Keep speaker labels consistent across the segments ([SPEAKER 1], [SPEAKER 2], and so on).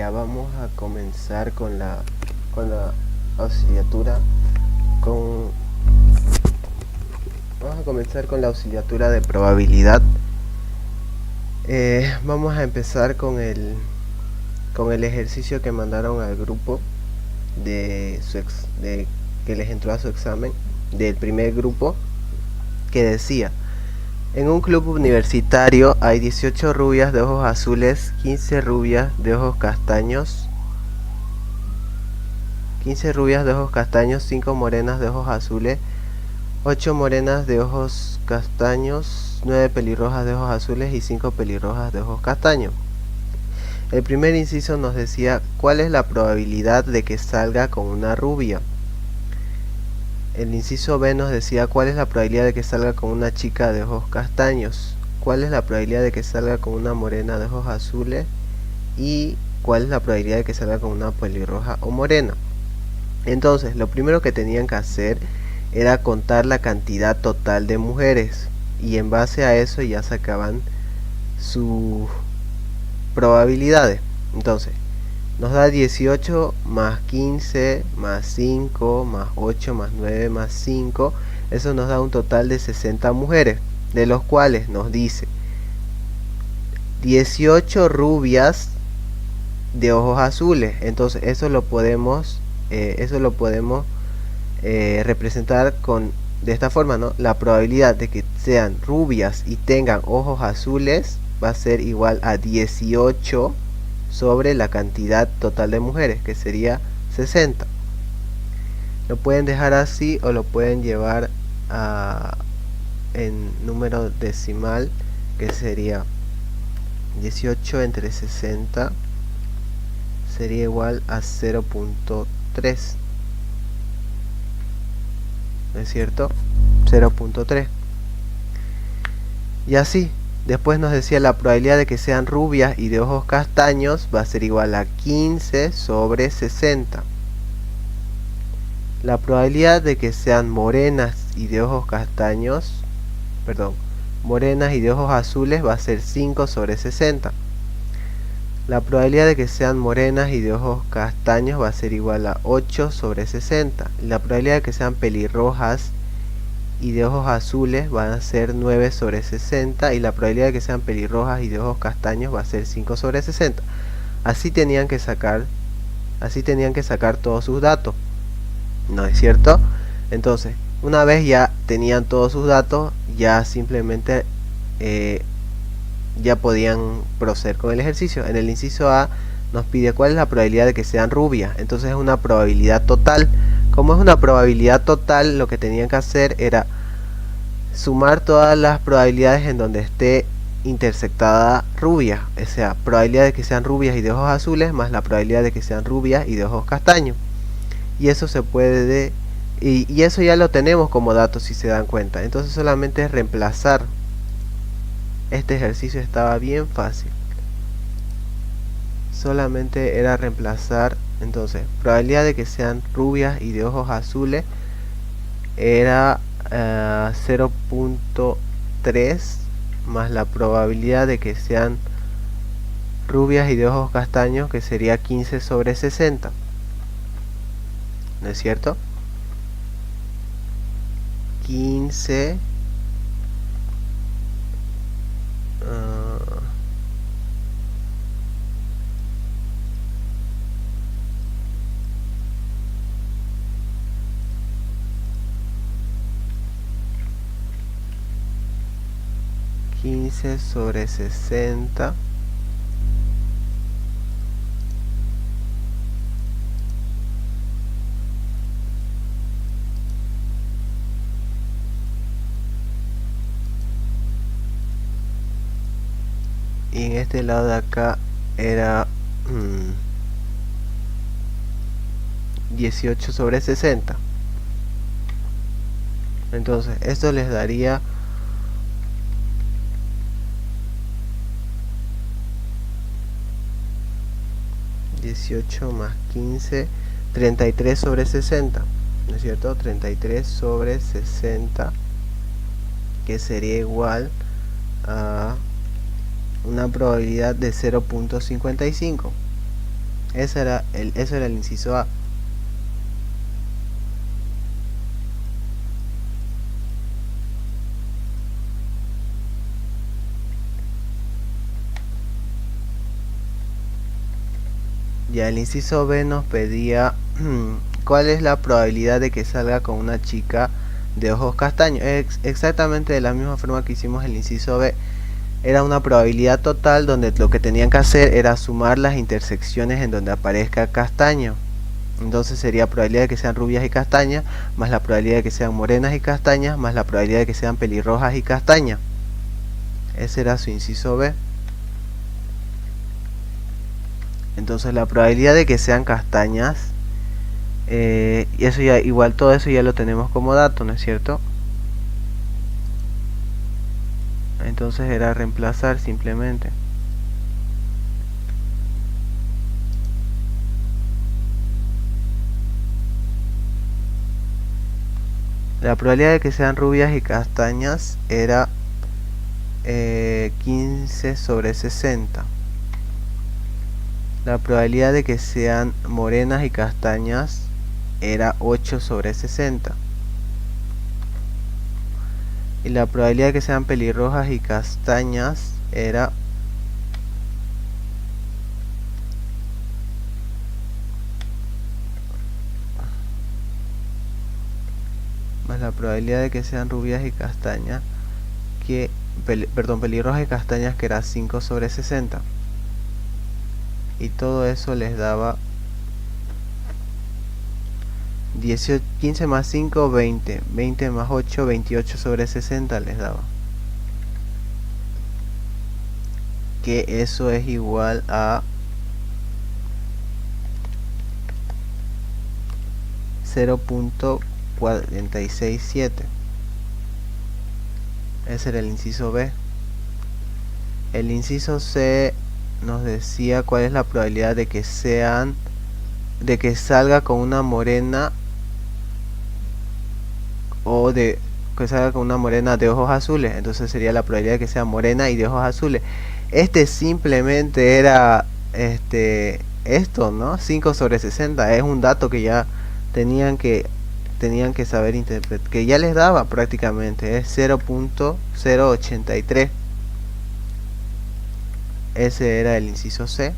[SPEAKER 1] Ya vamos a comenzar con la auxiliatura vamos a comenzar con la auxiliatura de probabilidad. Vamos a empezar con el ejercicio que mandaron al grupo de que les entró a su examen, del primer grupo, que decía: en un club universitario hay 18 rubias de ojos azules, 15 rubias de ojos castaños, 5 morenas de ojos azules, 8 morenas de ojos castaños, 9 pelirrojas de ojos azules y 5 pelirrojas de ojos castaños. El primer inciso nos decía cuál es la probabilidad de que salga con una rubia. El inciso B nos decía cuál es la probabilidad de que salga con una chica de ojos castaños, cuál es la probabilidad de que salga con una morena de ojos azules y cuál es la probabilidad de que salga con una pelirroja o morena. Entonces, lo primero que tenían que hacer era contar la cantidad total de mujeres, y en base a eso ya sacaban sus probabilidades. Entonces, nos da 18 más 15 más 5 más 8 más 9 más 5. Eso nos da un total de 60 mujeres, de los cuales nos dice 18 rubias de ojos azules. Entonces eso lo podemos representar de esta forma, ¿no? La probabilidad de que sean rubias y tengan ojos azules va a ser igual a 18 sobre la cantidad total de mujeres, que sería 60. Lo pueden dejar así o lo pueden llevar en número decimal, que sería 18 entre 60 sería igual a 0.3, ¿no es cierto? 0.3. Y así, después nos decía la probabilidad de que sean rubias y de ojos castaños va a ser igual a 15 sobre 60. La probabilidad de que sean morenas y de ojos azules va a ser 5 sobre 60. La probabilidad de que sean morenas y de ojos castaños va a ser igual a 8 sobre 60. La probabilidad de que sean pelirrojas y de ojos azules va a ser 9 sobre 60. Y la probabilidad de que sean pelirrojas y de ojos castaños va a ser 5 sobre 60. Así tenían que sacar todos sus datos, ¿no es cierto? Entonces, una vez ya tenían todos sus datos, ya simplemente ya podían proceder con el ejercicio. En el inciso A nos pide cuál es la probabilidad de que sean rubias. Entonces es una probabilidad total. Como es una probabilidad total, lo que tenían que hacer era sumar todas las probabilidades en donde esté intersectada rubia, o sea, probabilidad de que sean rubias y de ojos azules más la probabilidad de que sean rubias y de ojos castaños. Y eso se puede y eso ya lo tenemos como dato, si se dan cuenta. Entonces solamente es reemplazar. Este ejercicio estaba bien fácil, solamente era reemplazar. Entonces, probabilidad de que sean rubias y de ojos azules era 0.3 más la probabilidad de que sean rubias y de ojos castaños, que sería 15 sobre 60, ¿no es cierto? 15 15 sobre 60 y en este lado de acá era 18 sobre 60. Entonces esto les daría 18 más 15, 33 sobre 60, ¿no es cierto? 33 sobre 60, que sería igual a una probabilidad de 0.55. Eso era el inciso A. Ya el inciso B nos pedía cuál es la probabilidad de que salga con una chica de ojos castaños. Exactamente de la misma forma que hicimos el inciso B. Era una probabilidad total donde lo que tenían que hacer era sumar las intersecciones en donde aparezca castaño. Entonces sería probabilidad de que sean rubias y castañas, más la probabilidad de que sean morenas y castañas, más la probabilidad de que sean pelirrojas y castañas. Ese era su inciso B. Entonces la probabilidad de que sean castañas, y eso ya, igual todo eso ya lo tenemos como dato, ¿no es cierto? Entonces era reemplazar simplemente. La probabilidad de que sean rubias y castañas era 15 sobre 60. La probabilidad de que sean morenas y castañas era 8 sobre 60. Y la probabilidad de que sean pelirrojas y castañas era más la probabilidad de que sean rubias y castañas que pelirrojas y castañas, que era 5 sobre 60. Y todo eso les daba 15 más 5, 20. 20 más 8, 28 sobre 60 les daba. Que eso es igual a 0.467. Ese era el inciso B. El inciso C nos decía cuál es la probabilidad de que salga con una morena, o de que salga con una morena de ojos azules. Entonces sería la probabilidad de que sea morena y de ojos azules. Simplemente era esto, ¿no? 5 sobre 60. Es un dato que ya tenían que saber interpretar, que ya les daba prácticamente. Es 0.083. Ese era el inciso C.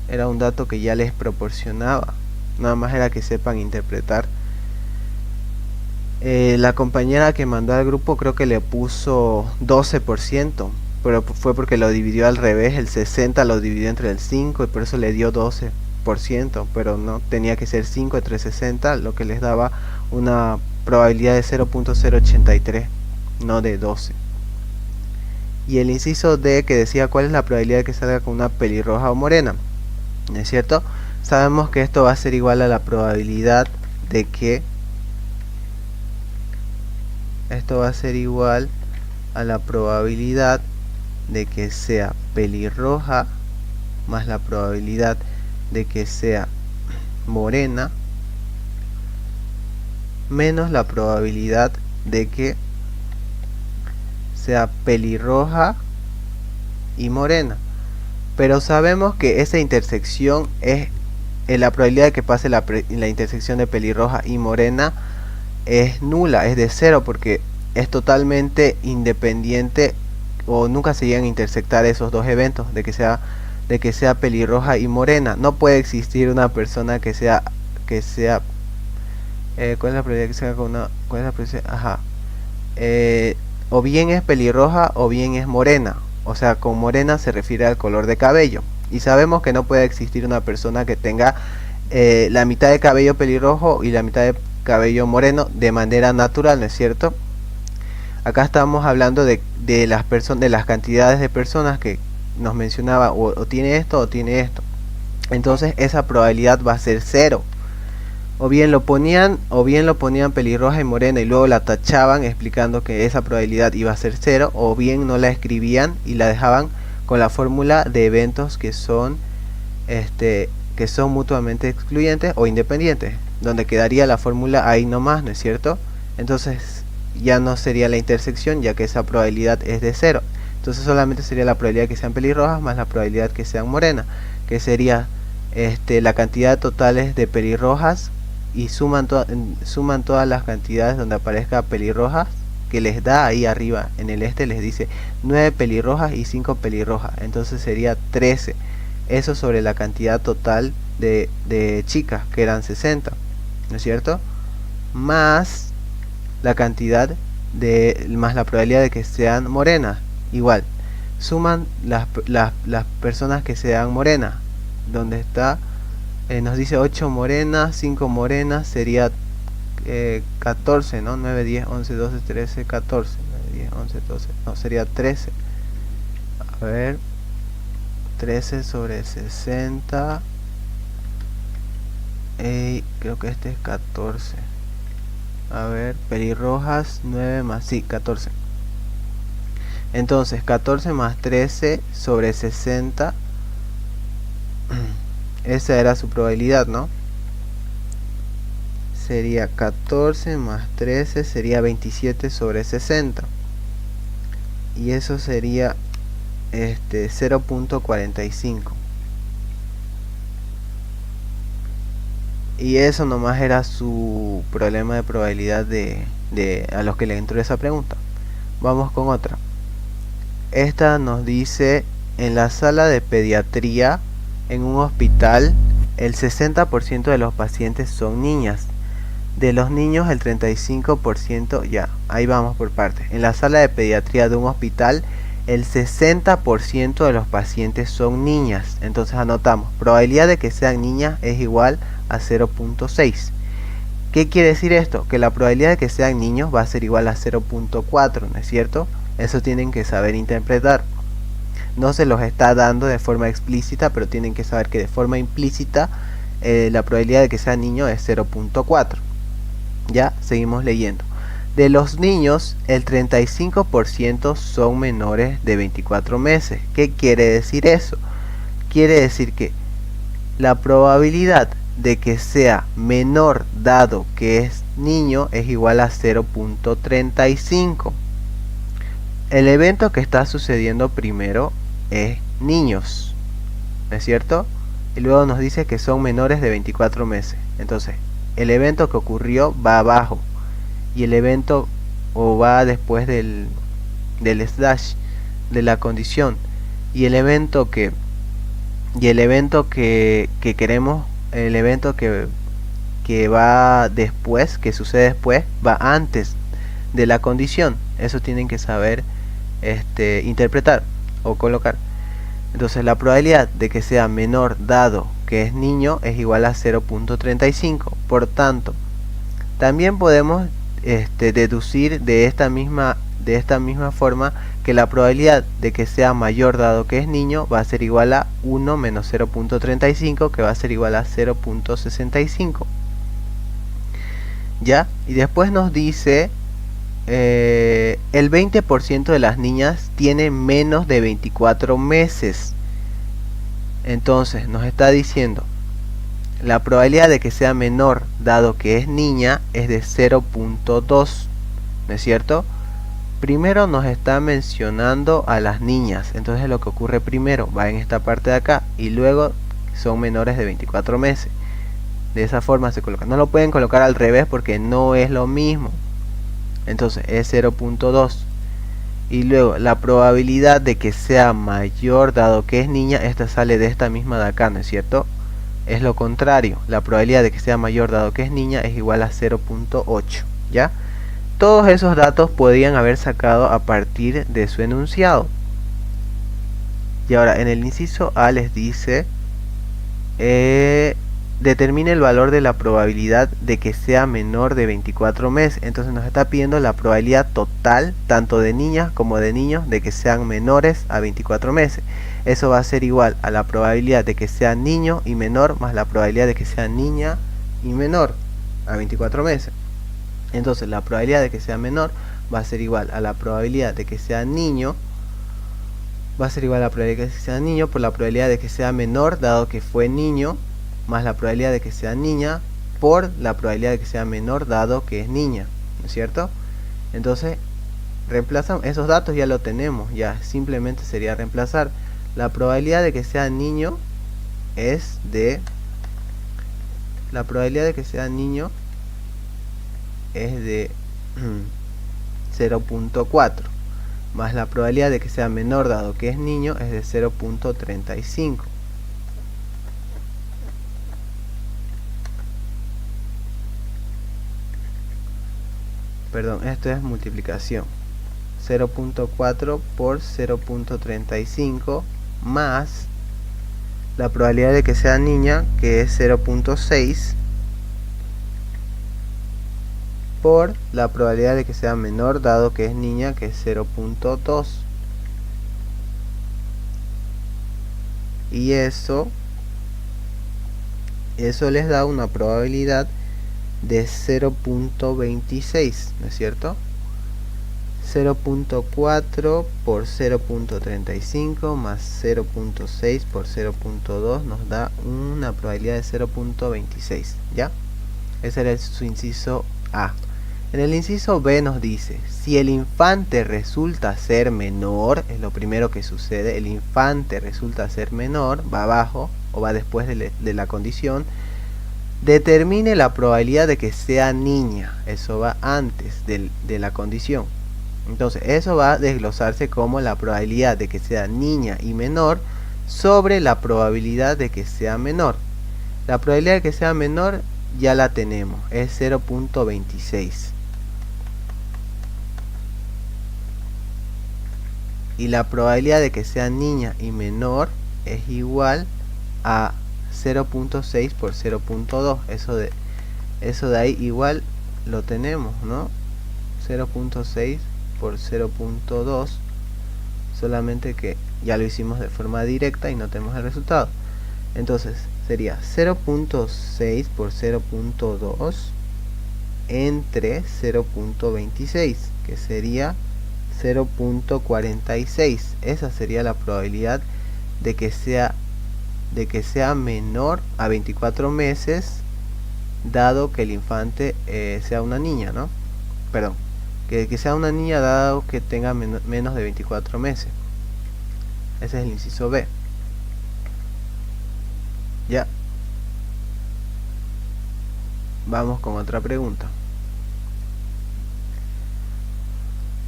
[SPEAKER 1] Era un dato que ya les proporcionaba. Nada más era que sepan interpretar. La compañera que mandó al grupo creo que le puso 12%, pero fue porque lo dividió al revés. El 60 lo dividió entre el 5 y por eso le dio 12%, pero no, tenía que ser 5 entre 60, lo que les daba una probabilidad de 0.083, no de 12. Y el inciso D, que decía cuál es la probabilidad de que salga con una pelirroja o morena, ¿no es cierto? Sabemos que esto va a ser igual a la probabilidad de que sea pelirroja más la probabilidad de que sea morena menos la probabilidad de que sea pelirroja y morena. Pero sabemos que esa intersección es la probabilidad de que pase la intersección de pelirroja y morena es nula, es de 0, porque es totalmente independiente, o nunca se llegan a intersectar esos dos eventos de que sea pelirroja y morena. No puede existir una persona que sea ¿cuál es la probabilidad que sea con una? ¿Cuál es la probabilidad? Ajá. O bien es pelirroja o bien es morena. O sea, con morena se refiere al color de cabello. Y sabemos que no puede existir una persona que tenga la mitad de cabello pelirrojo y la mitad de cabello moreno de manera natural, ¿no es cierto? Acá estamos hablando de las cantidades de personas que nos mencionaba, o tiene esto o tiene esto. Entonces esa probabilidad va a ser 0. O bien lo ponían pelirroja y morena y luego la tachaban explicando que esa probabilidad iba a ser 0, o bien no la escribían y la dejaban con la fórmula de eventos que son mutuamente excluyentes o independientes, donde quedaría la fórmula ahí nomás, ¿no es cierto? Entonces ya no sería la intersección, ya que esa probabilidad es de 0. Entonces solamente sería la probabilidad que sean pelirrojas más la probabilidad que sean morenas, que sería la cantidad totales de pelirrojas y suman todas las cantidades donde aparezca pelirrojas, que les da ahí arriba en el les dice 9 pelirrojas y 5 pelirrojas, entonces sería 13. Eso sobre la cantidad total de chicas, que eran 60, ¿no es cierto? Más la cantidad más la probabilidad de que sean morenas, igual suman las personas que sean morenas, donde está nos dice 8 morenas, 5 morenas, sería 14, ¿no? 9, 10, 11, 12, 13, 14, 9, 10, 11, 12, no, sería 13. A ver, 13 sobre 60, creo que este es 14. A ver, pelirrojas, 9 más, sí, 14. Entonces, 14 más 13 sobre 60, esa era su probabilidad, ¿no? Sería 14 más 13, sería 27 sobre 60. Y eso sería 0.45. Y eso nomás era su problema de probabilidad a los que le entró esa pregunta. Vamos con otra. Esta nos dice: en la sala de pediatría en un hospital el 60% de los pacientes son niñas. De los niños el 35%, ya, ahí vamos por partes. En la sala de pediatría de un hospital el 60% de los pacientes son niñas. Entonces anotamos, probabilidad de que sean niñas es igual a 0.6. ¿Qué quiere decir esto? Que la probabilidad de que sean niños va a ser igual a 0.4, ¿no es cierto? Eso tienen que saber interpretar. No se los está dando de forma explícita, pero tienen que saber que de forma implícita la probabilidad de que sea niño es 0.4. Ya, seguimos leyendo. De los niños, el 35% son menores de 24 meses. ¿Qué quiere decir eso? Quiere decir que la probabilidad de que sea menor dado que es niño es igual a 0.35. El evento que está sucediendo primero es niños, ¿no es cierto? Y luego nos dice que son menores de 24 meses. Entonces, el evento que ocurrió va abajo y el evento va después del slash de la condición, y el evento que queremos, el evento que va después, que sucede después, va antes de la condición. Eso tienen que saber interpretar o colocar. Entonces la probabilidad de que sea menor dado que es niño es igual a 0.35. Por tanto, también podemos deducir de esta misma forma que la probabilidad de que sea mayor dado que es niño va a ser igual a 1 menos 0.35, que va a ser igual a 0.65. ¿Ya? Y después nos dice el 20% de las niñas tiene menos de 24 meses. Entonces nos está diciendo la probabilidad de que sea menor dado que es niña es de 0.2, ¿no es cierto? Primero nos está mencionando a las niñas, entonces lo que ocurre primero va en esta parte de acá y luego son menores de 24 meses. De esa forma se coloca. No lo pueden colocar al revés porque no es lo mismo. Entonces es 0.2. Y luego la probabilidad de que sea mayor dado que es niña, esta sale de esta misma de acá, ¿no es cierto? Es lo contrario, la probabilidad de que sea mayor dado que es niña es igual a 0.8, ¿ya? Todos esos datos podían haber sacado a partir de su enunciado. Y ahora en el inciso A les dice determine el valor de la probabilidad de que sea menor de 24 meses. Entonces nos está pidiendo la probabilidad total, tanto de niñas como de niños, de que sean menores a 24 meses. Eso va a ser igual a la probabilidad de que sea niño y menor más la probabilidad de que sea niña y menor a 24 meses. Entonces la probabilidad de que sea menor va a ser igual a la probabilidad de que sea niño, va a ser igual a la probabilidad de que sea niño por la probabilidad de que sea menor dado que fue niño, más la probabilidad de que sea niña por la probabilidad de que sea menor dado que es niña, ¿no es cierto? Entonces reemplazamos, esos datos ya lo tenemos, ya simplemente sería reemplazar. La probabilidad de que sea niño es de 0.4 más la probabilidad de que sea menor dado que es niño es de 0.35. Perdón, esto es multiplicación. 0.4 por 0.35 más la probabilidad de que sea niña, que es 0.6, por la probabilidad de que sea menor dado que es niña, que es 0.2. Y eso les da una probabilidad de 0.26, ¿no es cierto? 0.4 por 0.35 más 0.6 por 0.2 nos da una probabilidad de 0.26, ¿ya? Ese era su inciso A. En el inciso B nos dice, si el infante resulta ser menor, es lo primero que sucede, el infante resulta ser menor, va abajo o va después de la condición, determine la probabilidad de que sea niña, eso va antes de la condición. Entonces eso va a desglosarse como la probabilidad de que sea niña y menor sobre la probabilidad de que sea menor. La probabilidad de que sea menor ya la tenemos, es 0.26. Y la probabilidad de que sea niña y menor es igual a 0.6 por 0.2. Eso de ahí igual lo tenemos, ¿no? 0.6 por 0.2, solamente que ya lo hicimos de forma directa y no tenemos el resultado. Entonces sería 0.6 por 0.2 entre 0.26, que sería 0.46. Esa sería la probabilidad de que sea menor a 24 meses, dado que el infante sea una niña, ¿no? Perdón, que sea una niña dado que tenga menos de 24 meses. Ese es el inciso B. Ya. Vamos con otra pregunta.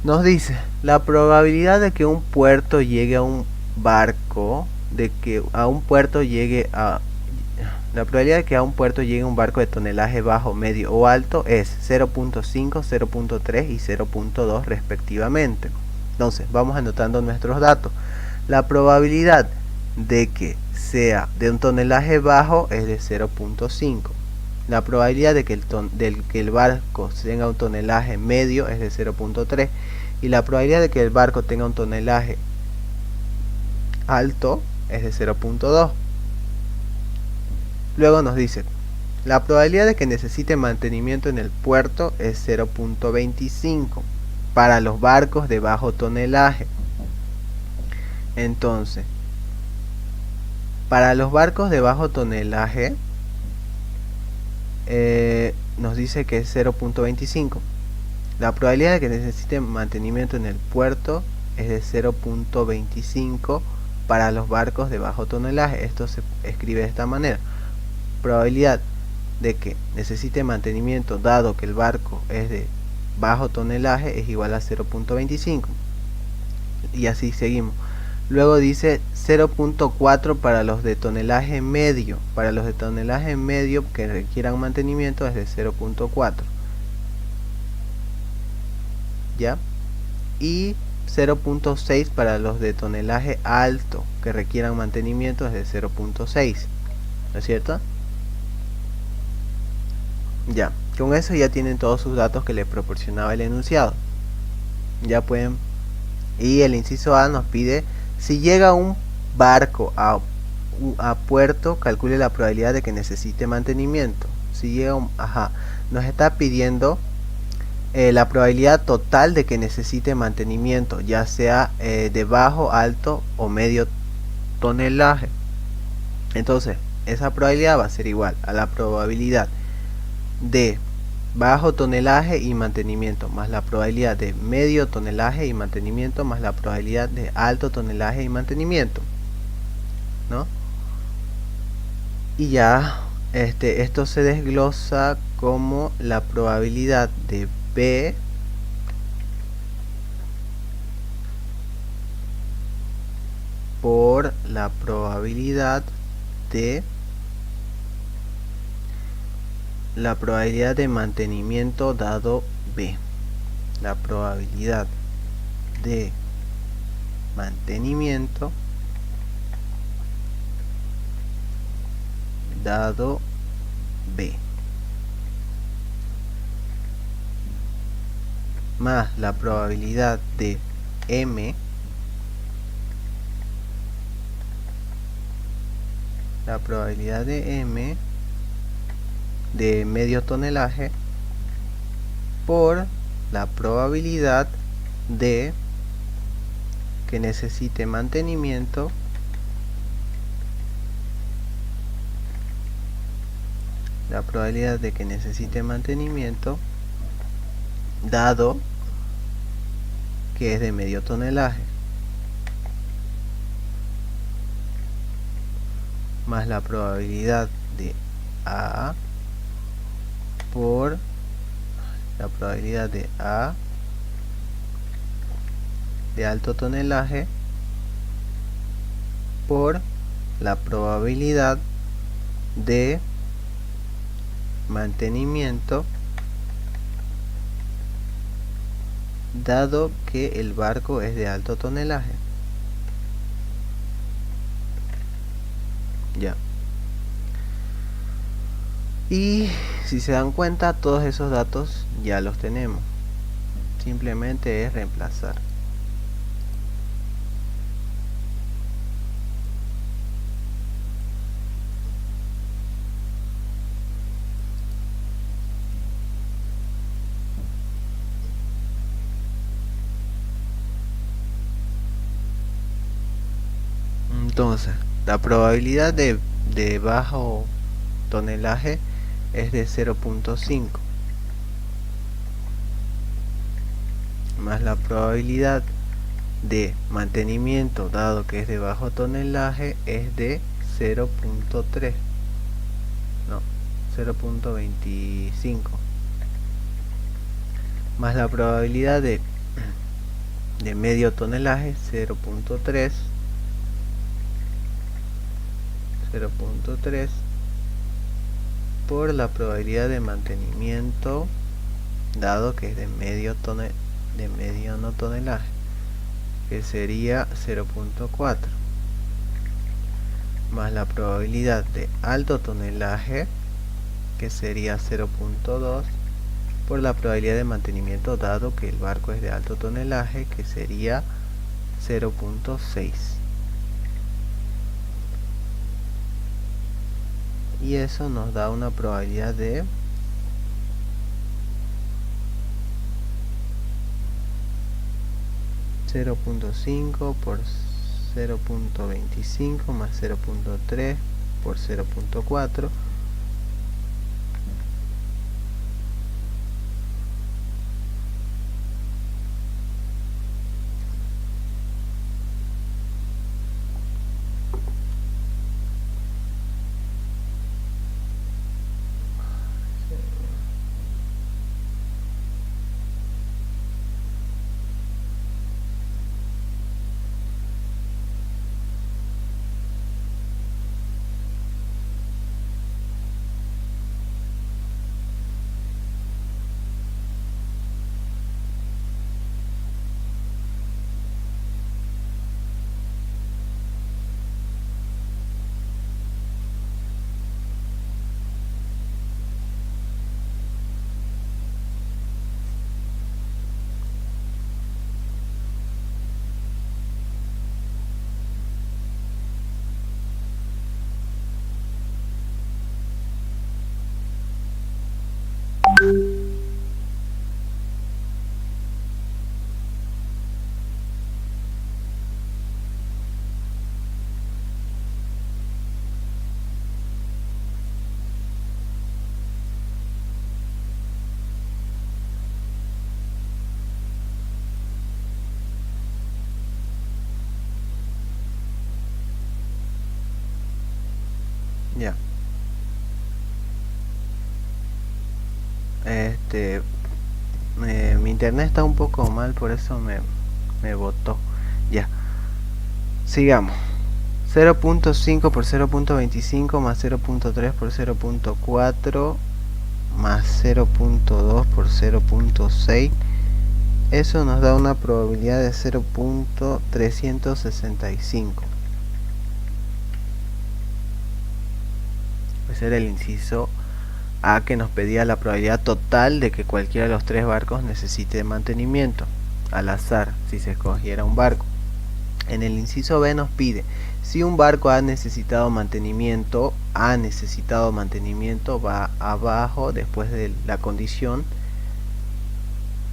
[SPEAKER 1] Nos dice, la probabilidad de que un puerto llegue a un barco, la probabilidad de que a un puerto llegue un barco de tonelaje bajo, medio o alto es 0.5, 0.3 y 0.2 respectivamente. Entonces, vamos anotando nuestros datos. La probabilidad de que sea de un tonelaje bajo es de 0.5. La probabilidad de que el barco tenga un tonelaje medio es de 0.3. Y la probabilidad de que el barco tenga un tonelaje alto es de 0.2. Luego nos dice, la probabilidad de que necesite mantenimiento en el puerto es 0.25 para los barcos de bajo tonelaje. Entonces, para los barcos de bajo tonelaje nos dice que es 0.25. La probabilidad de que necesite mantenimiento en el puerto es de 0.25 para los barcos de bajo tonelaje. Esto se escribe de esta manera. Probabilidad de que necesite mantenimiento dado que el barco es de bajo tonelaje es igual a 0.25. Y así seguimos. Luego dice 0.4 para los de tonelaje medio. Para los de tonelaje medio que requieran mantenimiento es de 0.4. ¿Ya? Y 0.6 para los de tonelaje alto que requieran mantenimiento es de 0.6. ¿No es cierto? Ya, con eso ya tienen todos sus datos que les proporcionaba el enunciado. Ya pueden. Y el inciso A nos pide, si llega un barco a puerto, calcule la probabilidad de que necesite mantenimiento. Si llega nos está pidiendo la probabilidad total de que necesite mantenimiento, ya sea de bajo, alto o medio tonelaje. Entonces esa probabilidad va a ser igual a la probabilidad de bajo tonelaje y mantenimiento más la probabilidad de medio tonelaje y mantenimiento más la probabilidad de alto tonelaje y mantenimiento, ¿no? Y ya esto se desglosa como la probabilidad de B por la probabilidad de mantenimiento dado B. La probabilidad de mantenimiento dado B más la probabilidad de M, la probabilidad de M de medio tonelaje por la probabilidad de que necesite mantenimiento dado que es de medio tonelaje más la probabilidad de A por la probabilidad de A de alto tonelaje por la probabilidad de mantenimiento dado que el barco es de alto tonelaje. Ya. Y si se dan cuenta, todos esos datos ya los tenemos. Simplemente es reemplazar. Entonces, la probabilidad de bajo tonelaje es de 0.5 más la probabilidad de mantenimiento dado que es de bajo tonelaje es de 0.3, no, 0.25 más la probabilidad de medio tonelaje 0.3 por la probabilidad de mantenimiento dado que es de medio no tonelaje, que sería 0.4 más la probabilidad de alto tonelaje, que sería 0.2 por la probabilidad de mantenimiento dado que el barco es de alto tonelaje, que sería 0.6. Y eso nos da una probabilidad de 0.5 por 0.25 más 0.3 por 0.4 mi internet está un poco mal, por eso me botó. Ya, sigamos. 0.5 por 0.25 más 0.3 por 0.4 más 0.2 por 0.6. Eso nos da una probabilidad de 0.365. Ese era el inciso A, que nos pedía la probabilidad total de que cualquiera de los tres barcos necesite mantenimiento, al azar, si se escogiera un barco. En el inciso B nos pide si un barco ha necesitado mantenimiento, va abajo después de la condición.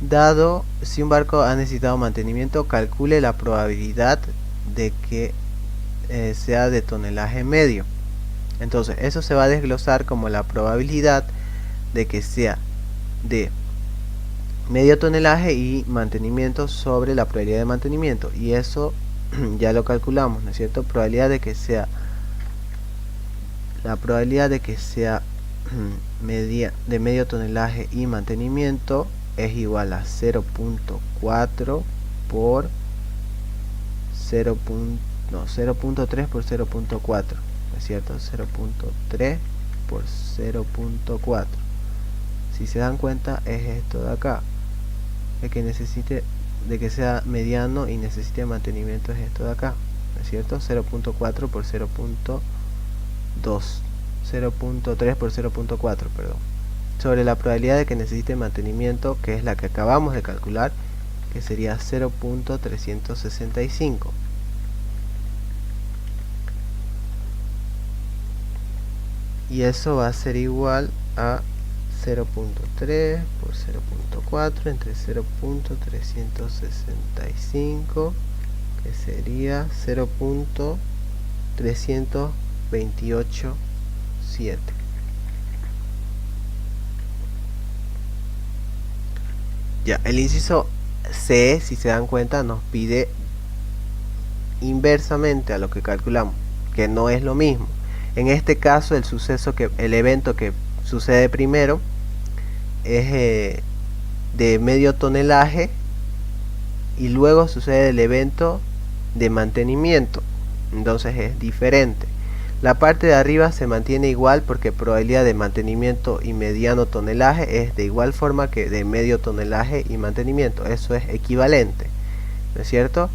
[SPEAKER 1] Dado si un barco ha necesitado mantenimiento, calcule la probabilidad de que sea de tonelaje medio. Entonces eso se va a desglosar como la probabilidad de que sea de medio tonelaje y mantenimiento sobre la probabilidad de mantenimiento, y eso ya lo calculamos, ¿no es cierto? Probabilidad de que sea de medio tonelaje y mantenimiento es igual a 0.4 por 0.3 por 0.4, ¿no es cierto? 0.3 por 0.4. Si se dan cuenta, es esto de acá. El que necesite de que sea mediano y necesite mantenimiento es esto de acá, ¿no es cierto? 0.4 por 0.2, 0.3 por 0.4, perdón, sobre la probabilidad de que necesite mantenimiento, que es la que acabamos de calcular, que sería 0.365. Y eso va a ser igual a 0.3 por 0.4 entre 0.365, que sería 0.3287. Ya, el inciso C, si se dan cuenta, nos pide inversamente a lo que calculamos, que no es lo mismo. En este caso, el evento que sucede primero es de medio tonelaje, y luego sucede el evento de mantenimiento, entonces es diferente. La parte de arriba se mantiene igual porque probabilidad de mantenimiento y mediano tonelaje es de igual forma que de medio tonelaje y mantenimiento, eso es equivalente, ¿no es cierto?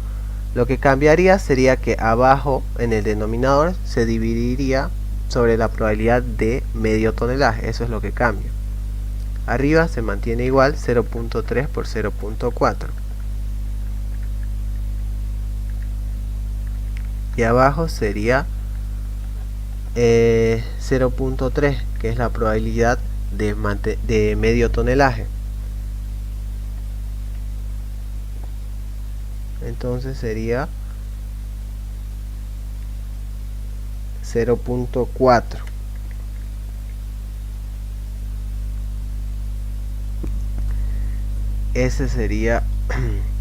[SPEAKER 1] Lo que cambiaría sería que abajo en el denominador se dividiría sobre la probabilidad de medio tonelaje, eso es lo que cambia. Arriba se mantiene igual, 0.3 por 0.4. Y abajo sería 0.3, que es la probabilidad de medio tonelaje. Entonces sería 0.4. Ese sería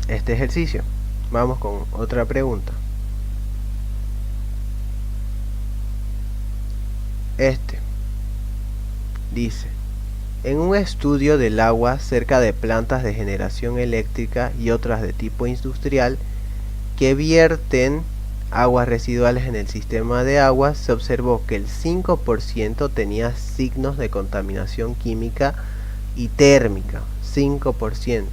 [SPEAKER 1] este ejercicio. Vamos con otra pregunta. Dice: en un estudio del agua cerca de plantas de generación eléctrica y otras de tipo industrial que vierten aguas residuales en el sistema de aguas, se observó que el 5% tenía signos de contaminación química y térmica. 5%.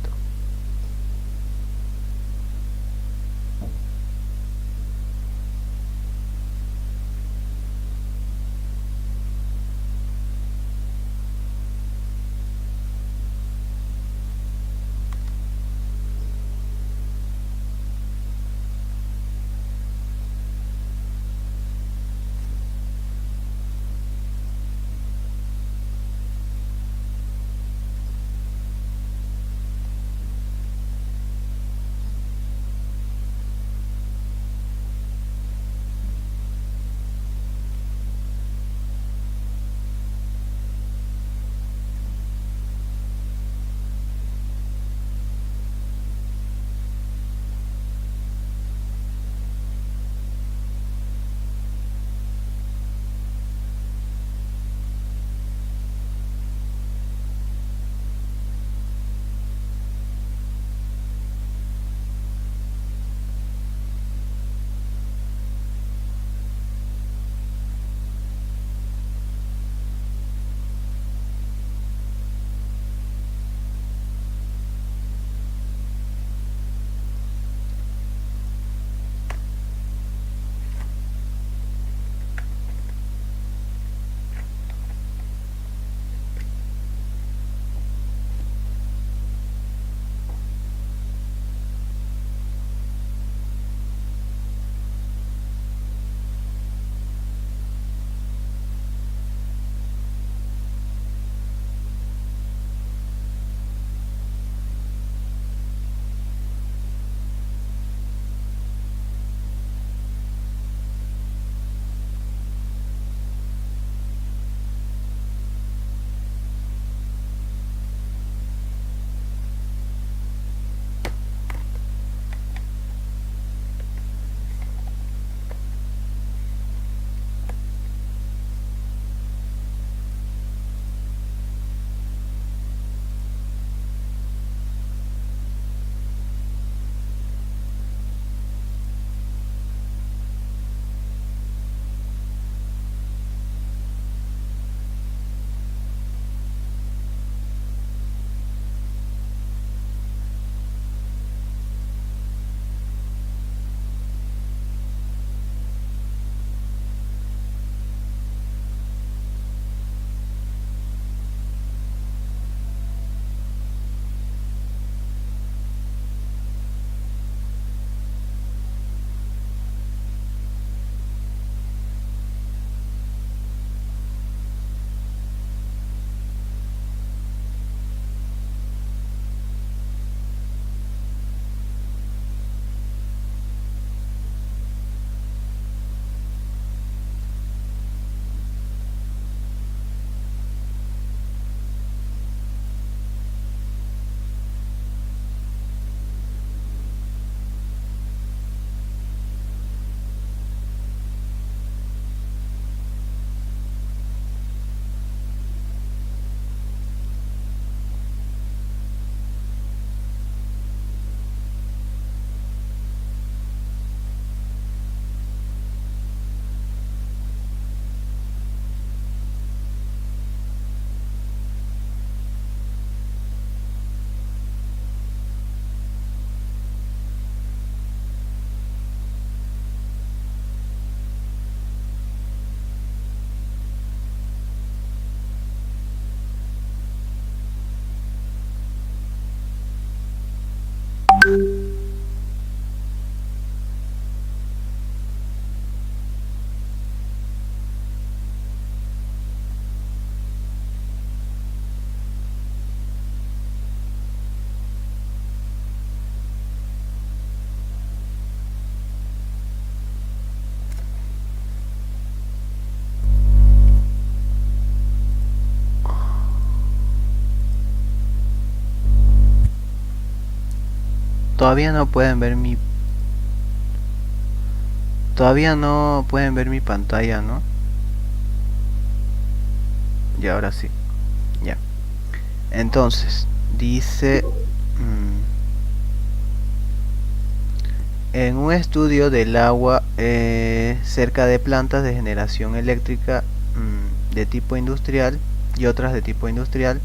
[SPEAKER 1] Todavía no pueden ver mi pantalla, ¿no? Y ahora sí. Ya. Entonces, dice en un estudio del agua cerca de plantas de generación eléctrica de tipo industrial y otras de tipo industrial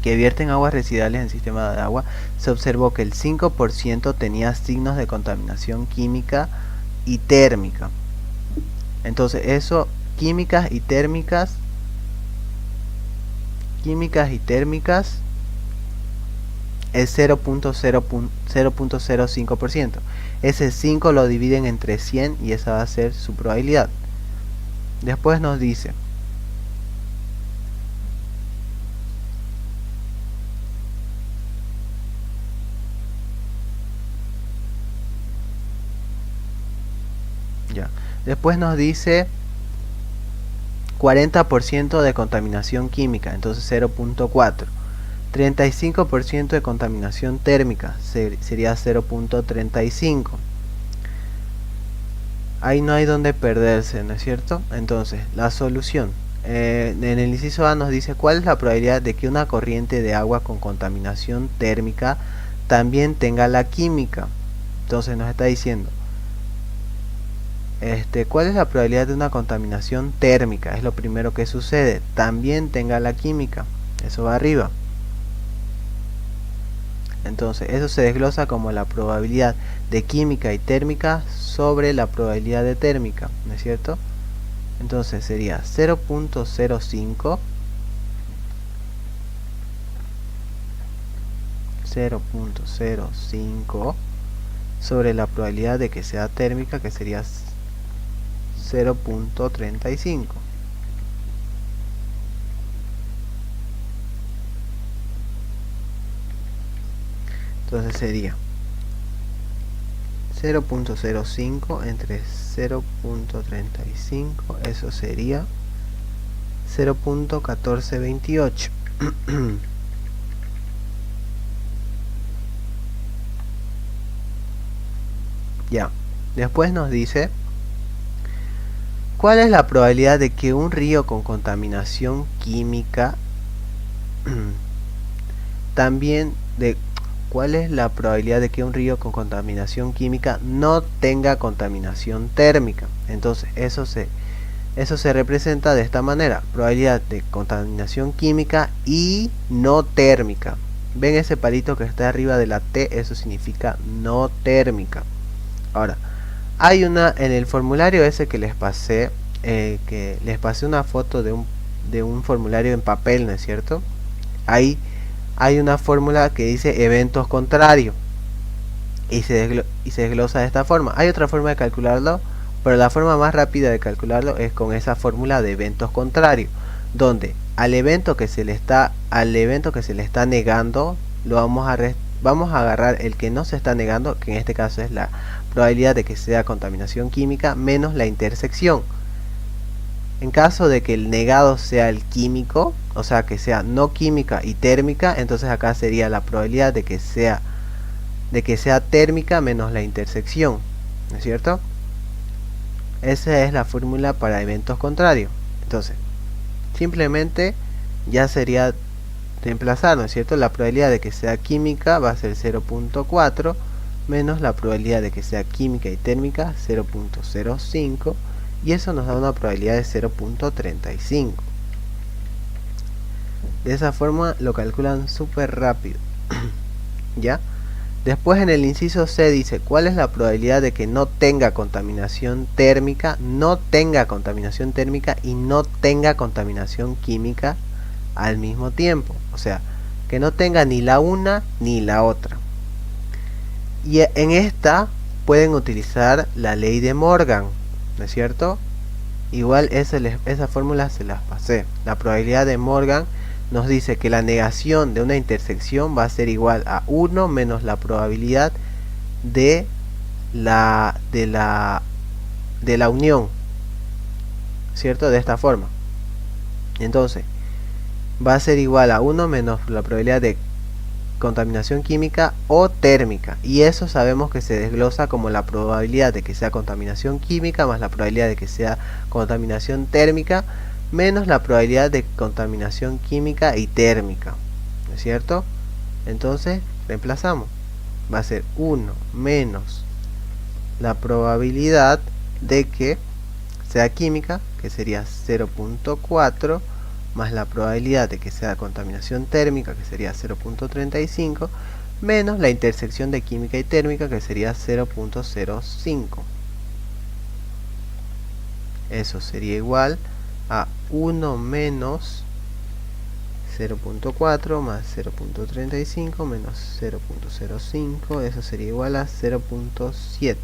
[SPEAKER 1] que vierten aguas residuales en sistemas de agua, se observó que el 5% tenía signos de contaminación química y térmica. Entonces eso, químicas y térmicas es 0.05%. Ese 5 lo dividen entre 100 y esa va a ser su probabilidad. Después nos dice después nos dice 40% de contaminación química, entonces 0.4. 35% de contaminación térmica, sería 0.35. Ahí no hay donde perderse, ¿no es cierto? Entonces, la solución. En el inciso A nos dice cuál es la probabilidad de que una corriente de agua con contaminación térmica también tenga la química. Entonces nos está diciendo ¿cuál es la probabilidad de una contaminación térmica? Es lo primero que sucede. También tenga la química. Eso va arriba. Entonces, eso se desglosa como la probabilidad de química y térmica sobre la probabilidad de térmica, ¿no es cierto? Entonces sería 0.05 sobre la probabilidad de que sea térmica, que sería 0.35. Entonces sería 0.05 entre 0.35, eso sería 0.1428. Ya, después nos dice ¿cuál es la probabilidad de que un río con contaminación química ¿cuál es la probabilidad de que un río con contaminación química no tenga contaminación térmica? Entonces eso se representa de esta manera: probabilidad de contaminación química y no térmica. ¿Ven ese palito que está arriba de la T? Eso significa no térmica. Ahora, hay una en el formulario ese que les pasé, una foto de un formulario en papel, ¿no es cierto? Ahí hay una fórmula que dice eventos contrarios y se desglosa de esta forma. Hay otra forma de calcularlo, pero la forma más rápida de calcularlo es con esa fórmula de eventos contrarios, donde al evento que se le está negando lo vamos a agarrar el que no se está negando, que en este caso es la probabilidad de que sea contaminación química, menos la intersección. En caso de que el negado sea el químico, o sea que sea no química y térmica, entonces acá sería la probabilidad de que sea térmica menos la intersección, ¿no es cierto? Esa es la fórmula para eventos contrarios. Entonces, simplemente ya sería reemplazar, ¿no es cierto? La probabilidad de que sea química va a ser 0.4 menos la probabilidad de que sea química y térmica 0.05, y eso nos da una probabilidad de 0.35. De esa forma lo calculan súper rápido. ¿Ya? Después en el inciso C dice cuál es la probabilidad de que no tenga contaminación térmica, y no tenga contaminación química al mismo tiempo. O sea, que no tenga ni la una ni la otra. Y en esta pueden utilizar la ley de Morgan, ¿no es cierto? Igual esa fórmula se las pasé. La probabilidad de Morgan nos dice que la negación de una intersección va a ser igual a 1 menos la probabilidad de la unión, ¿cierto? De esta forma. Entonces va a ser igual a 1 menos la probabilidad de contaminación química o térmica, y eso sabemos que se desglosa como la probabilidad de que sea contaminación química más la probabilidad de que sea contaminación térmica menos la probabilidad de contaminación química y térmica, ¿no es cierto? Entonces reemplazamos, va a ser 1 menos la probabilidad de que sea química, que sería 0.4, más la probabilidad de que sea contaminación térmica, que sería 0.35, menos la intersección de química y térmica, que sería 0.05. Eso sería igual a 1 menos 0.4 más 0.35 menos 0.05, eso sería igual a 0.7.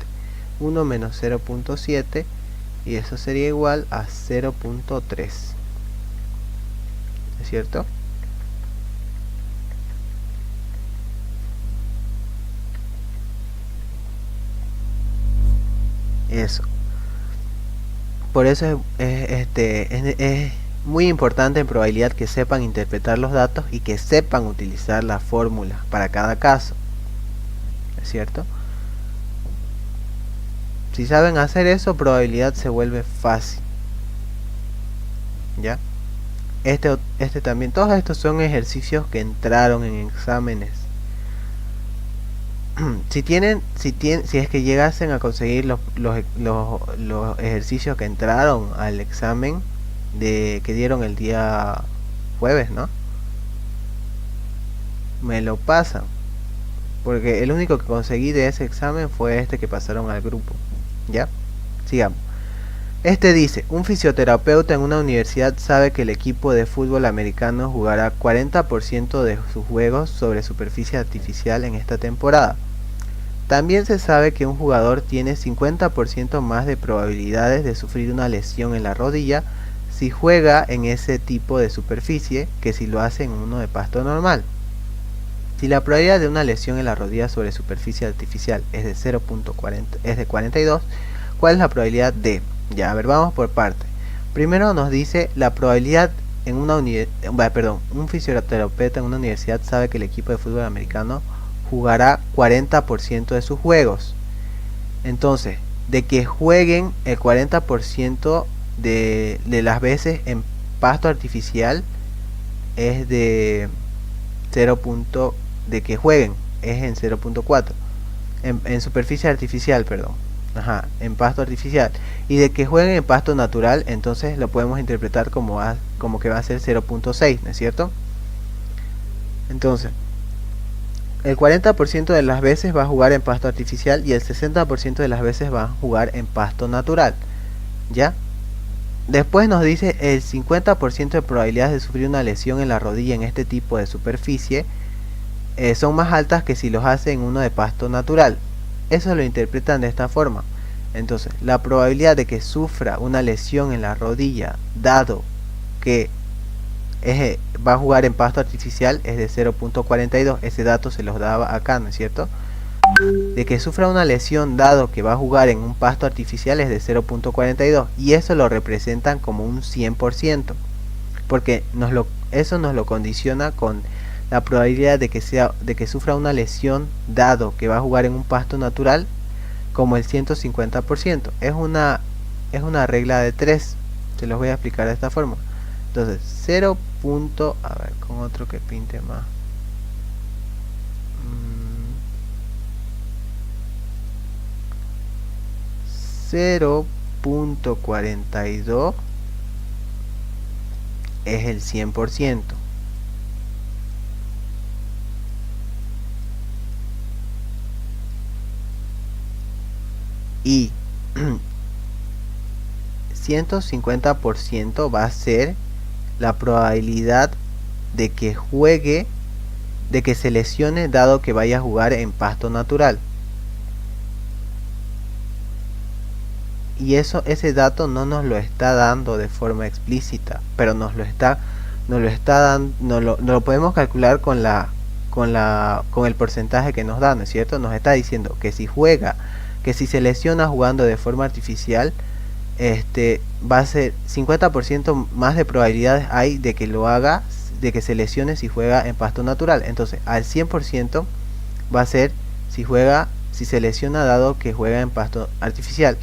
[SPEAKER 1] 1 menos 0.7 y eso sería igual a 0.3. ¿Es cierto? Eso. Por eso es muy importante en probabilidad que sepan interpretar los datos y que sepan utilizar la fórmula para cada caso. ¿Es cierto? Si saben hacer eso, probabilidad se vuelve fácil. ¿Ya? Este también, todos estos son ejercicios que entraron en exámenes. Si es que llegasen a conseguir los ejercicios que entraron al examen que dieron el día jueves, ¿no? Me lo pasan, porque el único que conseguí de ese examen fue este que pasaron al grupo. ¿Ya? Sigamos. Este dice, un fisioterapeuta en una universidad sabe que el equipo de fútbol americano jugará 40% de sus juegos sobre superficie artificial en esta temporada. También se sabe que un jugador tiene 50% más de probabilidades de sufrir una lesión en la rodilla si juega en ese tipo de superficie que si lo hace en uno de pasto normal. Si la probabilidad de una lesión en la rodilla sobre superficie artificial es de 42, ¿cuál es la probabilidad de? Ya, a ver, vamos por parte. Primero nos dice la probabilidad en una un fisioterapeuta en una universidad sabe que el equipo de fútbol americano jugará 40% de sus juegos. Entonces, de que jueguen el 40% de las veces en pasto artificial es de 0. De que jueguen es en 0.4 en superficie artificial, perdón. Ajá, en pasto artificial. Y de que jueguen en pasto natural, entonces lo podemos interpretar como que va a ser 0.6, ¿no es cierto? Entonces, el 40% de las veces va a jugar en pasto artificial y el 60% de las veces va a jugar en pasto natural. ¿Ya? Después nos dice el 50% de probabilidades de sufrir una lesión en la rodilla en este tipo de superficie son más altas que si los hace en uno de pasto natural. Eso lo interpretan de esta forma. Entonces, la probabilidad de que sufra una lesión en la rodilla, dado que va a jugar en pasto artificial, es de 0.42. Ese dato se los daba acá, ¿no es cierto? De que sufra una lesión dado que va a jugar en un pasto artificial es de 0.42. Y eso lo representan como un 100%. Porque eso nos lo condiciona con la probabilidad de que sufra una lesión dado que va a jugar en un pasto natural como el 150%. Es una regla de 3. Se los voy a explicar de esta forma. Entonces 0. A ver, con otro que pinte más. 0.42 es el 100%. Y 150% va a ser la probabilidad de que juegue, de que se lesione dado que vaya a jugar en pasto natural. Y ese dato no nos lo está dando de forma explícita, pero nos lo podemos calcular con el porcentaje que nos da, ¿no es cierto? Nos está diciendo que si se lesiona jugando de forma artificial, va a ser 50% más de probabilidades hay de que lo haga de que se lesione si juega en pasto natural. Entonces al 100% va a ser si se lesiona dado que juega en pasto artificial.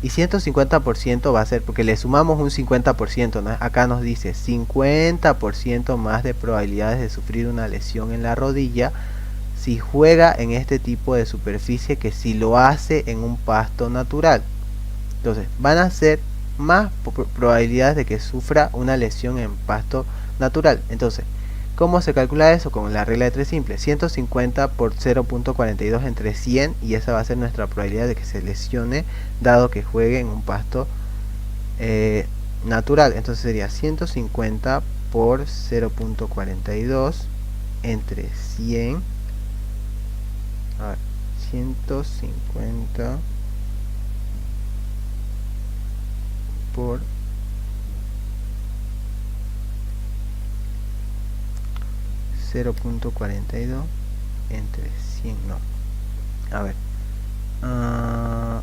[SPEAKER 1] Y 150% va a ser porque le sumamos un 50%, ¿no? Acá nos dice 50% más de probabilidades de sufrir una lesión en la rodilla si juega en este tipo de superficie que si lo hace en un pasto natural. Entonces van a ser más probabilidades de que sufra una lesión en pasto natural. Entonces, ¿cómo se calcula eso? Con la regla de 3 simple. 150 por 0.42 entre 100, y esa va a ser nuestra probabilidad de que se lesione dado que juegue en un pasto natural. Entonces sería 150 por 0.42 entre 100. A ver, 150 por 0.42 entre 100, no. A ver. A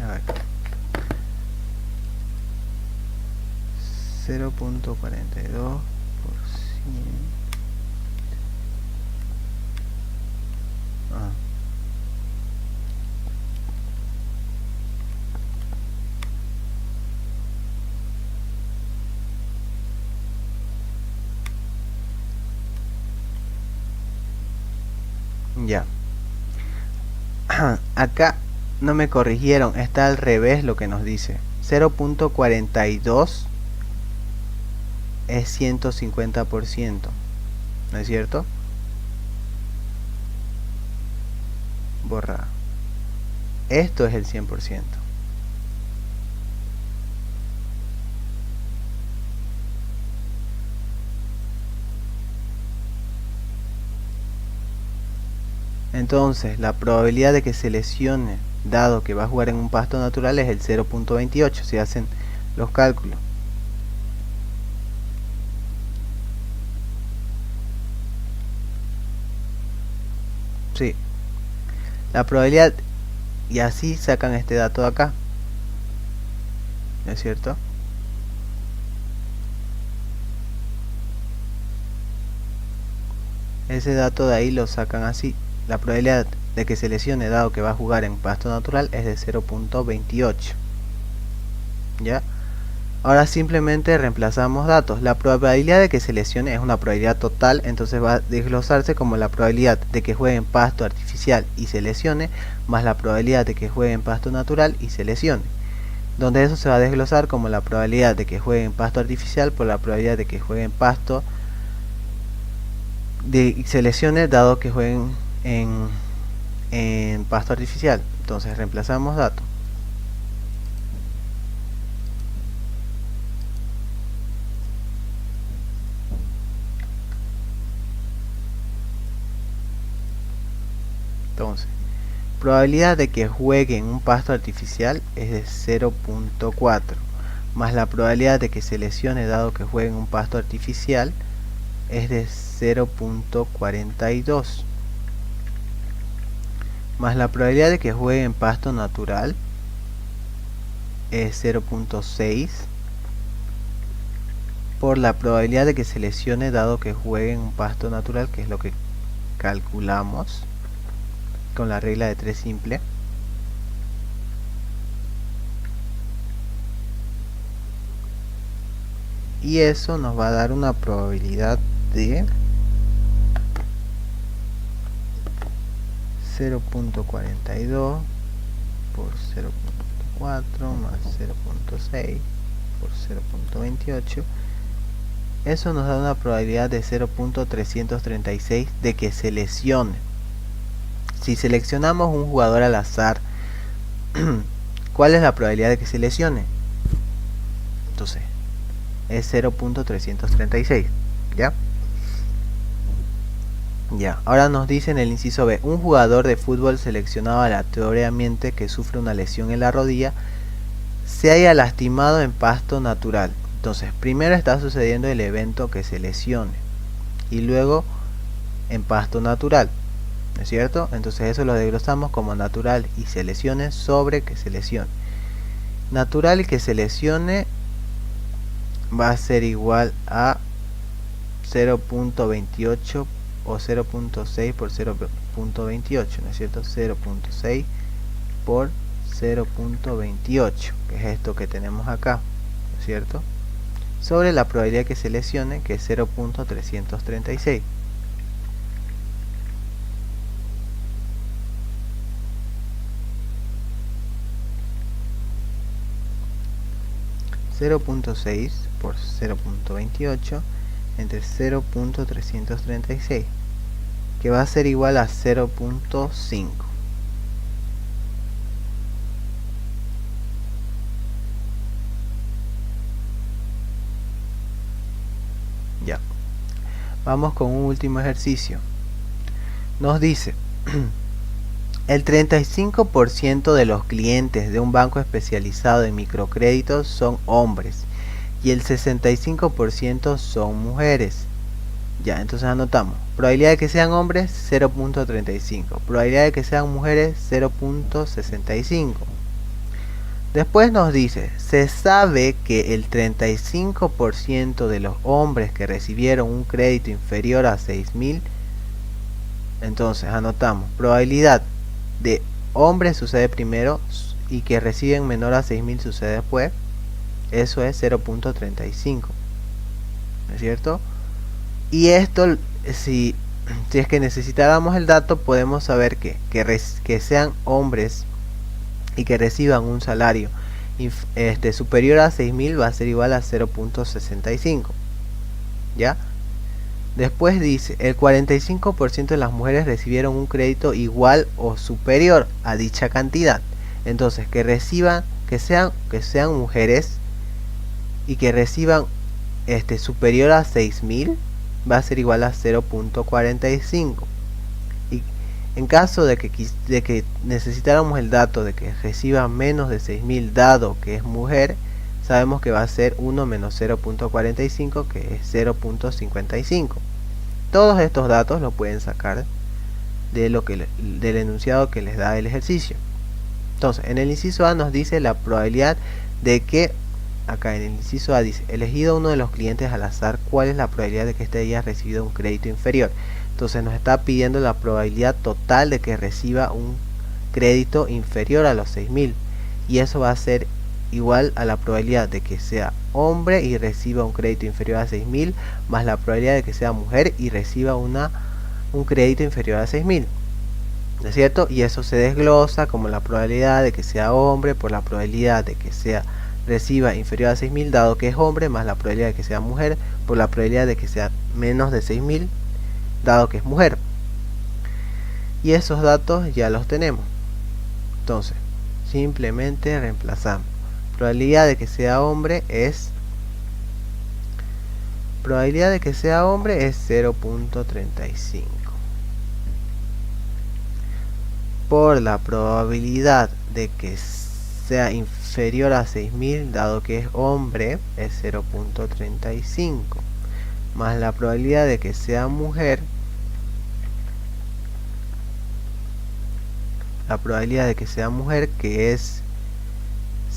[SPEAKER 1] ver. 0.42 por 100. Ya. Acá no me corrigieron, está al revés lo que nos dice. 0.42 es 150%, ¿no es cierto? Borrar. Esto es el 100%. Entonces, la probabilidad de que se lesione, dado que va a jugar en un pasto natural, es el 0.28, si hacen los cálculos. Sí. La probabilidad, y así sacan este dato de acá, ¿no es cierto? Ese dato de ahí lo sacan así. La probabilidad de que se lesione dado que va a jugar en pasto natural es de 0.28. ¿Ya? Ahora simplemente reemplazamos datos. La probabilidad de que se lesione es una probabilidad total, entonces va a desglosarse como la probabilidad de que juegue en pasto artificial y se lesione, más la probabilidad de que juegue en pasto natural y se lesione. Donde eso se va a desglosar como la probabilidad de que juegue en pasto artificial por la probabilidad de que juegue en pasto y se lesione dado que jueguen en pasto artificial. Entonces reemplazamos datos. Entonces, probabilidad de que juegue en un pasto artificial es de 0.4, más la probabilidad de que se lesione dado que juegue en un pasto artificial es de 0.42, más la probabilidad de que juegue en pasto natural es 0.6 por la probabilidad de que se lesione dado que juegue en un pasto natural, que es lo que calculamos con la regla de 3 simple. Y eso nos va a dar una probabilidad de 0.42 por 0.4 más 0.6 por 0.28. Eso nos da una probabilidad de 0.336 de que se lesione. Si seleccionamos un jugador al azar, ¿cuál es la probabilidad de que se lesione? Entonces, es 0.336, ¿ya? Ya, ahora nos dice en el inciso B, un jugador de fútbol seleccionado aleatoriamente que sufre una lesión en la rodilla se haya lastimado en pasto natural. Entonces, primero está sucediendo el evento que se lesione y luego en pasto natural, ¿no es cierto? Entonces eso lo desglosamos como natural y se lesione sobre que se lesione. Natural y que se lesione va a ser igual a 0.28 o 0.6 por 0.28, ¿no es cierto? 0.6 por 0.28, que es esto que tenemos acá, ¿no es cierto? Sobre la probabilidad que se lesione, que es 0.336. .6 por 0.28 entre 0.336, que va a ser igual a 0.5. Ya. Vamos con un último ejercicio. Nos dice, el 35% de los clientes de un banco especializado en microcréditos son hombres y el 65% son mujeres. Ya, entonces anotamos. Probabilidad de que sean hombres, 0.35. Probabilidad de que sean mujeres, 0.65. Después nos dice, se sabe que el 35% de los hombres que recibieron un crédito inferior a 6.000, entonces anotamos, probabilidad de hombres sucede primero y que reciben menor a 6.000 sucede después, eso es 0.35, ¿no es cierto? Y esto, si es que necesitáramos el dato, podemos saber que sean hombres y que reciban un salario superior a 6.000 va a ser igual a 0.65. ¿Ya? Después dice, el 45% de las mujeres recibieron un crédito igual o superior a dicha cantidad. Entonces, que sean mujeres y que reciban superior a 6.000 va a ser igual a 0.45. Y en caso de que necesitáramos el dato de que reciba menos de 6.000 dado que es mujer, sabemos que va a ser 1 menos 0.45, que es 0.55. Todos estos datos lo pueden sacar del enunciado que les da el ejercicio. Entonces, en el inciso A nos dice la probabilidad de que, acá en el inciso A dice, elegido uno de los clientes al azar, ¿cuál es la probabilidad de que este haya recibido un crédito inferior? Entonces nos está pidiendo la probabilidad total de que reciba un crédito inferior a los 6.000. Y eso va a ser igual a la probabilidad de que sea hombre y reciba un crédito inferior a 6.000 más la probabilidad de que sea mujer y reciba un crédito inferior a 6.000. ¿No es cierto? Y eso se desglosa como la probabilidad de que sea hombre por la probabilidad de que reciba inferior a 6.000 dado que es hombre más la probabilidad de que sea mujer por la probabilidad de que sea menos de 6.000 dado que es mujer. Y esos datos ya los tenemos. Entonces, simplemente reemplazamos. Probabilidad de que sea hombre es 0.35 por la probabilidad de que sea inferior a 6.000 dado que es hombre es 0.35 más la probabilidad de que sea mujer, que es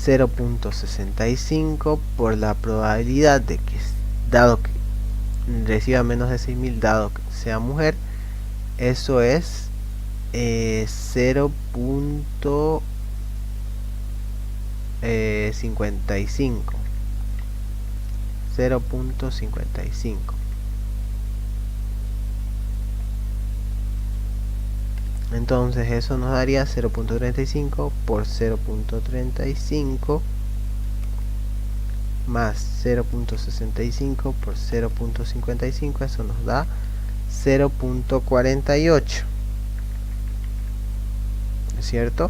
[SPEAKER 1] 0.65 por la probabilidad de que dado que reciba menos de 6.000 dado que sea mujer, eso es 0.55. Entonces eso nos daría 0.35 por 0.35 más 0.65 por 0.55, eso nos da 0.48, ¿es cierto?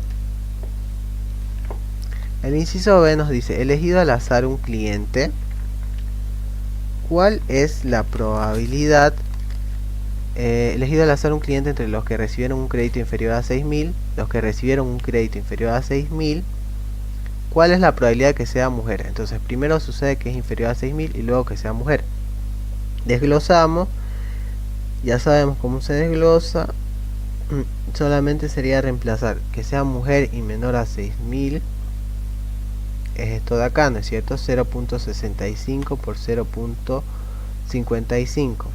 [SPEAKER 1] El inciso B nos dice, elegido al azar un cliente, ¿cuál es la probabilidad? Elegido al azar un cliente entre los que recibieron un crédito inferior a 6.000, los que recibieron un crédito inferior a 6.000, ¿cuál es la probabilidad de que sea mujer? Entonces primero sucede que es inferior a 6.000 y luego que sea mujer. Desglosamos Ya sabemos cómo se desglosa. Solamente sería reemplazar que sea mujer y menor a 6000. Es esto de acá, ¿no es cierto? 0.65 por 0.55.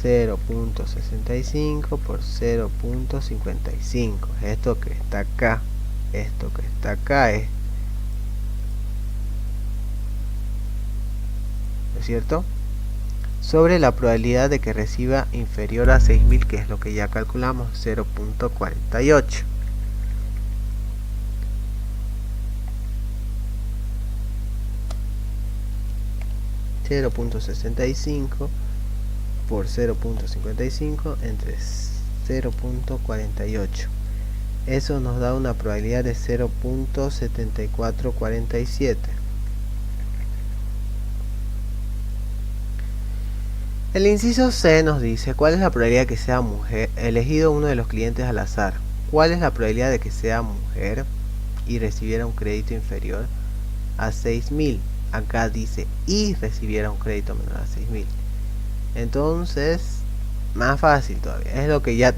[SPEAKER 1] 0.65 por 0.55. Esto que está acá. Esto que está acá es. ¿No es cierto? Sobre la probabilidad de que reciba inferior a 6000, que es lo que ya calculamos, 0.48. .65 por 0.55 entre 0.48. Eso nos da una probabilidad de 0.7447. El inciso C nos dice cuál es la probabilidad de que sea mujer, elegido uno de los clientes al azar. ¿Cuál es la probabilidad de que sea mujer y recibiera un crédito inferior a 6000? Acá dice y recibiera un crédito menor a 6000. Entonces, más fácil todavía. Es lo que ya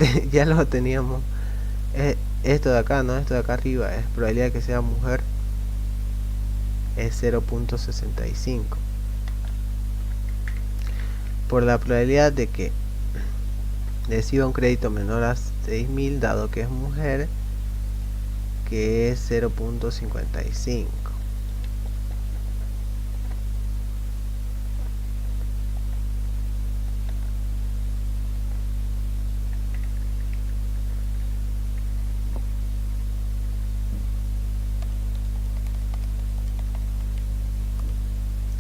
[SPEAKER 1] lo teníamos. Esto de acá, ¿no? Esto de acá arriba es probabilidad de que sea mujer. Es 0.65. Por la probabilidad de que reciba un crédito menor a 6000, dado que es mujer, que es 0.55.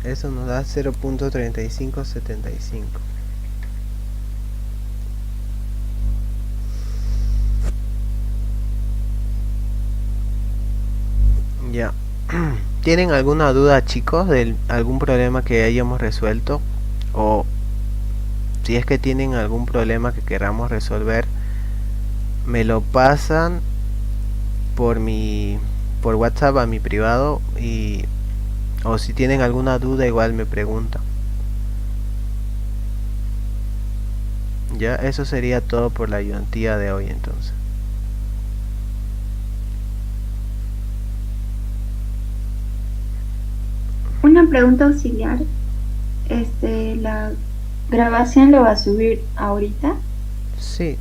[SPEAKER 1] Eso nos da 0.3575. Ya. ¿Tienen alguna duda, chicos, de algún problema que hayamos resuelto? O si es que tienen algún problema que queramos resolver, me lo pasan por WhatsApp a mi privado, o si tienen alguna duda igual me preguntan. Ya, eso sería todo por la ayudantía de hoy entonces.
[SPEAKER 2] Una pregunta auxiliar. ¿La grabación lo va a subir ahorita?
[SPEAKER 1] Sí,